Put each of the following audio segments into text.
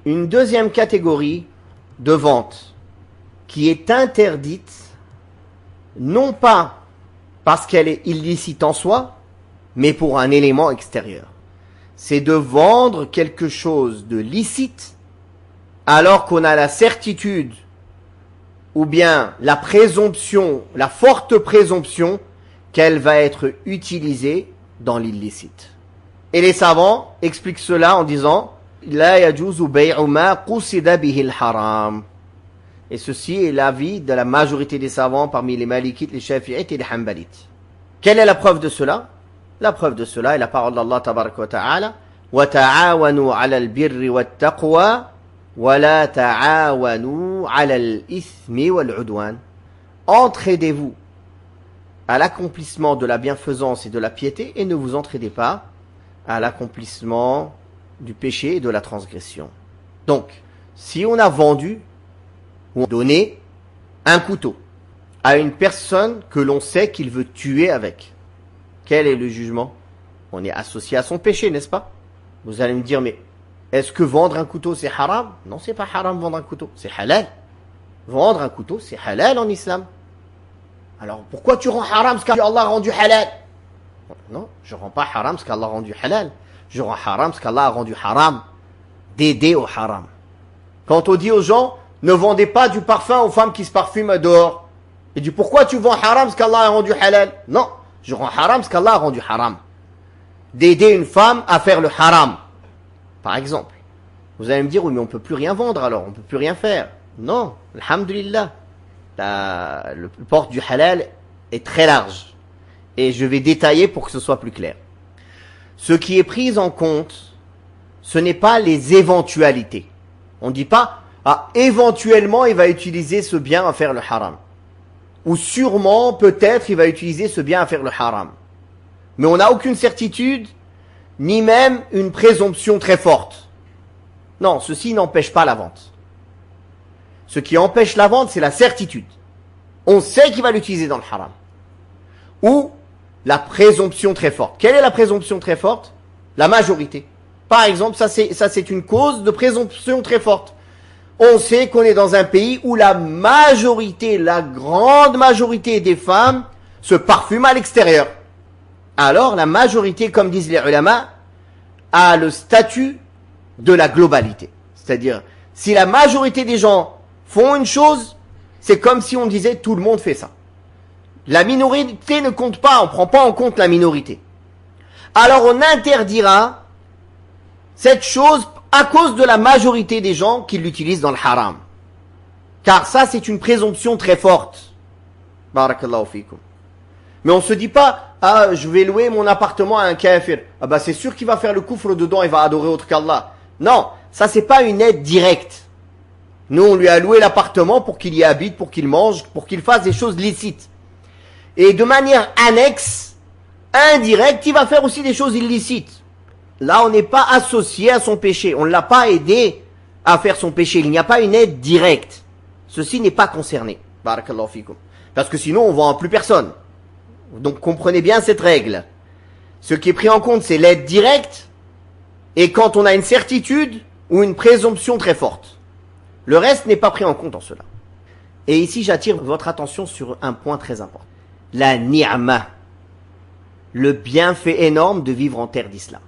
Une deuxième catégorie de vente qui est interdite, non pas parce qu'elle est illicite en soi, mais pour un élément extérieur. C'est de vendre quelque chose de licite alors qu'on a la certitude ou bien la présomption, la forte présomption qu'elle va être utilisée dans l'illicite. Et les savants expliquent cela en disant La yajuzu bay'u ma qusida bihi al-haram. Et ceci est l'avis de la majorité des savants parmi les malikites, les shafi'ites et les hanbalites. Quelle est la preuve de cela? La preuve de cela est la parole d'Allah tabaraka wa ta'ala Wa ta'awanu 'ala al-birri wat-taqwa wa la ta'awanu 'ala al-ithmi wal-'udwan. Entraidez-vous à l'accomplissement de la bienfaisance et de la piété et ne vous entraidez pas à l'accomplissement du péché et de la transgression. Donc, si on a vendu ou donné un couteau à une personne que l'on sait qu'il veut tuer avec, quel est le jugement? On est associé à son péché, n'est-ce pas? Vous allez me dire, mais est-ce que vendre un couteau c'est haram? Non, c'est pas haram vendre un couteau, c'est halal. Vendre un couteau c'est halal en islam. Alors pourquoi tu rends haram ce qu'Allah a rendu halal? Non, je rends pas haram ce qu'Allah a rendu halal. Je rends haram ce qu'Allah a rendu haram. D'aider au haram. Quand on dit aux gens, ne vendez pas du parfum aux femmes qui se parfument dehors. Et dit, pourquoi tu vends haram ce qu'Allah a rendu halal? Non, je rends haram ce qu'Allah a rendu haram. D'aider une femme à faire le haram. Par exemple. Vous allez me dire, oui, mais on peut plus rien vendre alors, on peut plus rien faire. Non, alhamdulillah. La porte du halal est très large. Et je vais détailler pour que ce soit plus clair. Ce qui est pris en compte, ce n'est pas les éventualités. On ne dit pas, ah, éventuellement, il va utiliser ce bien à faire le haram. Ou sûrement, peut-être, il va utiliser ce bien à faire le haram. Mais on n'a aucune certitude, ni même une présomption très forte. Non, ceci n'empêche pas la vente. Ce qui empêche la vente, c'est la certitude. On sait qu'il va l'utiliser dans le haram. Ou la présomption très forte. Quelle est la présomption très forte? La majorité. Par exemple, ça c'est une cause de présomption très forte. On sait qu'on est dans un pays où la majorité, la grande majorité des femmes se parfument à l'extérieur. Alors la majorité, comme disent les ulama, a le statut de la globalité. C'est-à-dire, si la majorité des gens font une chose, c'est comme si on disait tout le monde fait ça. La minorité ne compte pas, on ne prend pas en compte la minorité. Alors on interdira cette chose à cause de la majorité des gens qui l'utilisent dans le haram. Car ça c'est une présomption très forte. Barakallahu fikum. Mais on ne se dit pas, ah je vais louer mon appartement à un kafir. Ah bah c'est sûr qu'il va faire le kufr dedans et va adorer autre qu'Allah. Non, ça c'est pas une aide directe. Nous on lui a loué l'appartement pour qu'il y habite, pour qu'il mange, pour qu'il fasse des choses licites. Et de manière annexe, indirecte, il va faire aussi des choses illicites. Là, on n'est pas associé à son péché. On ne l'a pas aidé à faire son péché. Il n'y a pas une aide directe. Ceci n'est pas concerné. Barakallahu fikum. Parce que sinon, on ne vend plus personne. Donc, comprenez bien cette règle. Ce qui est pris en compte, c'est l'aide directe. Et quand on a une certitude ou une présomption très forte. Le reste n'est pas pris en compte en cela. Et ici, j'attire votre attention sur un point très important. La ni'ma, le bienfait énorme de vivre en terre d'islam.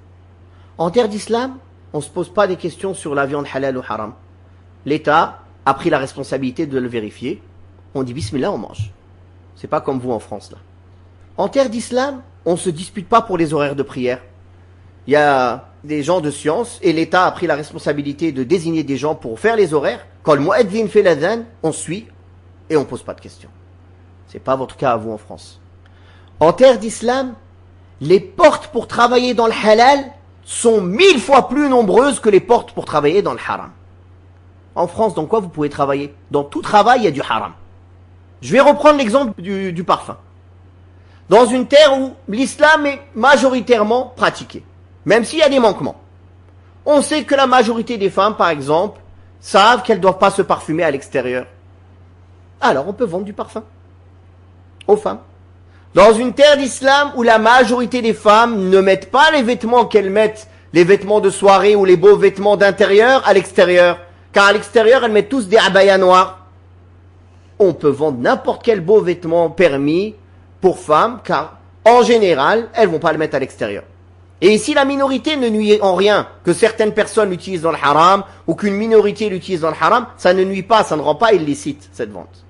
En terre d'islam, on ne se pose pas des questions sur la viande halal ou haram. L'État a pris la responsabilité de le vérifier. On dit bismillah, on mange. C'est pas comme vous en France là. En terre d'islam, on ne se dispute pas pour les horaires de prière. Il y a des gens de science et l'État a pris la responsabilité de désigner des gens pour faire les horaires. Quand le mu'adhin fait l'adhan, on suit et on ne pose pas de questions. C'est pas votre cas à vous en France. En terre d'islam, les portes pour travailler dans le halal sont 1000 fois plus nombreuses que les portes pour travailler dans le haram. En France, dans quoi vous pouvez travailler? Dans tout travail, il y a du haram. Je vais reprendre l'exemple du parfum. Dans une terre où l'islam est majoritairement pratiqué, même s'il y a des manquements. On sait que la majorité des femmes, par exemple, savent qu'elles ne doivent pas se parfumer à l'extérieur. Alors on peut vendre du parfum aux femmes. Dans une terre d'islam où la majorité des femmes ne mettent pas les vêtements qu'elles mettent les vêtements de soirée ou les beaux vêtements d'intérieur à l'extérieur. Car à l'extérieur, elles mettent tous des abayas noirs. On peut vendre n'importe quel beau vêtement permis pour femmes, car en général, elles vont pas le mettre à l'extérieur. Et ici, la minorité ne nuit en rien. Que certaines personnes l'utilisent dans le haram, ou qu'une minorité l'utilise dans le haram, ça ne nuit pas, ça ne rend pas illicite, cette vente.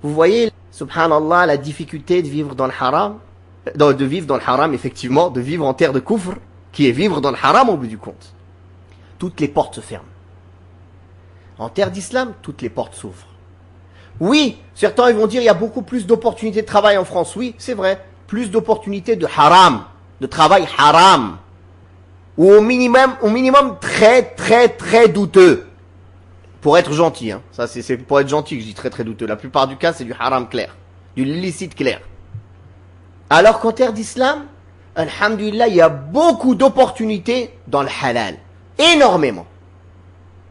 Vous voyez, subhanallah, la difficulté de vivre dans le haram, de vivre dans le haram, effectivement, de vivre en terre de kufr, qui est vivre dans le haram au bout du compte. Toutes les portes se ferment. En terre d'islam, toutes les portes s'ouvrent. Oui, certains ils vont dire il y a beaucoup plus d'opportunités de travail en France. Oui, c'est vrai. Plus d'opportunités de haram, de travail haram. Ou au minimum très douteux. Pour être gentil, hein. Ça c'est pour être gentil que je dis très douteux. La plupart du cas, c'est du haram clair. Du illicite clair. Alors qu'en terre d'islam, alhamdulillah, il y a beaucoup d'opportunités dans le halal. Énormément.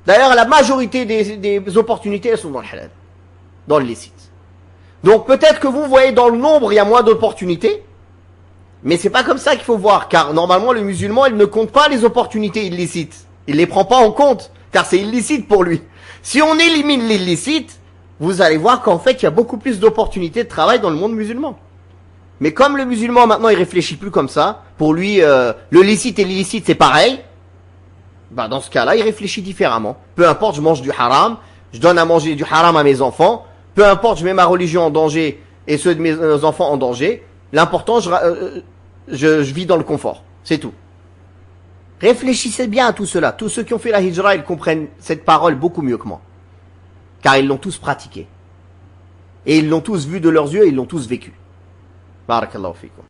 D'ailleurs, la majorité des opportunités, elles sont dans le halal. Dans le licite. Donc peut-être que vous voyez dans le nombre, il y a moins d'opportunités. Mais c'est pas comme ça qu'il faut voir. Car normalement, le musulman, il ne compte pas les opportunités illicites. Il les prend pas en compte. Car c'est illicite pour lui. Si on élimine l'illicite, vous allez voir qu'en fait, il y a beaucoup plus d'opportunités de travail dans le monde musulman. Mais comme le musulman, maintenant, il réfléchit plus comme ça. Pour lui, le licite et l'illicite, c'est pareil. Bah, dans ce cas-là, il réfléchit différemment. Peu importe, je mange du haram. Je donne à manger du haram à mes enfants. Peu importe, je mets ma religion en danger et ceux de mes enfants en danger. L'important, je vis dans le confort. C'est tout. Réfléchissez bien à tout cela. Tous ceux qui ont fait la hijra, ils comprennent cette parole beaucoup mieux que moi. Car ils l'ont tous pratiquée. Et ils l'ont tous vu de leurs yeux et ils l'ont tous vécu. Barakallahu fikum.